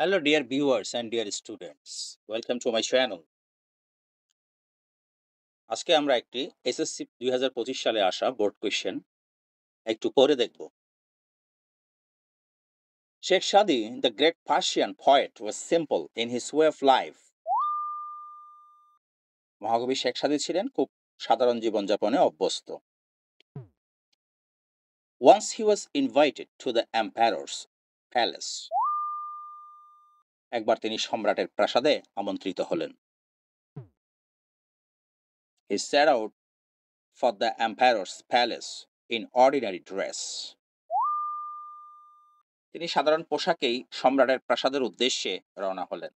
Hello, dear viewers and dear students. Welcome to my channel. আজকে আমরা একটি SSC 2025 সালে আসা বোর্ড কোয়েশ্চেন একটু পড়ে দেখব। Sheikh Shadi, the great Persian poet, was simple in his way of life. মহাকবি শেখ সাদী ছিলেন খুব সাধারণ জীবনযাপনে অভ্যস্ত। Once he was invited to the emperor's palace. একবার তিনি সম্রাটের প্রাসাদে আমন্ত্রিত হলেন। He set out for the emperor's palace in ordinary dress. তিনি সাধারণ পোশাকেই সম্রাটের প্রাসাদের উদ্দেশ্যে রওনা হলেন।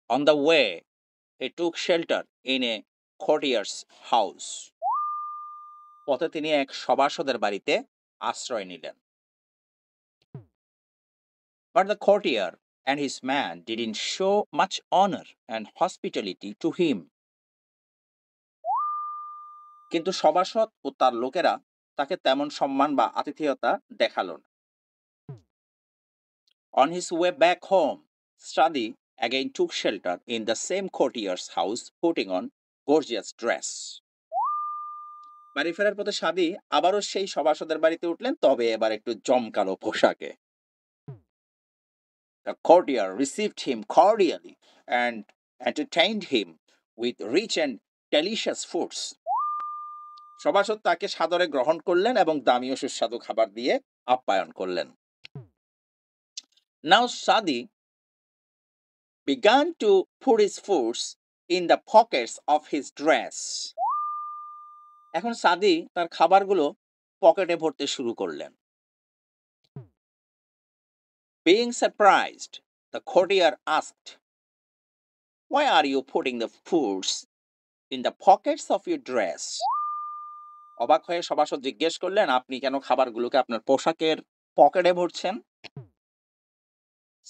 On the way, he took shelter in a courtier's house. পথে তিনি এক সভাসদের বাড়িতে আশ্রয় নিলেন। But the courtier and his man didn't show much honor and hospitality to him. কিন্তু সভাসদ ও তার লোকেরা তাকে তেমন সম্মান বা আতিথেয়তা দেখালো না। On his way back home, Study again took shelter in the same courtier's house, putting on gorgeous dress. বাড়ি ফেরার পথে সাদি আবারও সেই সভাসদের বাড়িতে উঠলেন, তবে এবার একটু জমকালো পোশাকে। The courtier received him cordially and entertained him with rich and delicious foods. সভাসদ তাকে সাদরে গ্রহণ করলেন এবং দামি ও সুস্বাদু খাবার দিয়ে আপ্যায়ন করলেন। Now Sadi began to put his foods in the pockets of his dress. এখন সাদি তার খাবারগুলো পকেটে ভরতে শুরু করলেন। Being surprised, the courtier asked, "Why are you putting the foods in the pockets of your dress?" অবাক হয়ে সভাসদ জিজ্ঞেস করলেন, আপনি কেন খাবারগুলোকে আপনার পোশাকের পকেটে ভরছেন?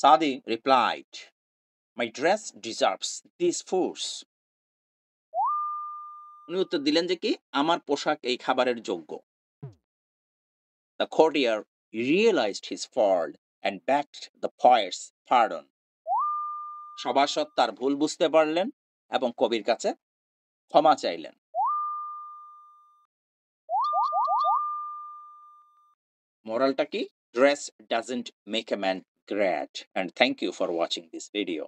Sadi replied, "My dress deserves these foods." উনি উত্তর দিলেন যে কি, আমার পোশাক এই খাবারের যোগ্য। The courtier realized his fault and begged the poet's pardon. সভাসদ তার ভুল বুঝতে পারলেন এবং কবির কাছে ক্ষমা চাইলেন। Moralটা কি? Dress doesn't make a man great. And thank you for watching this video.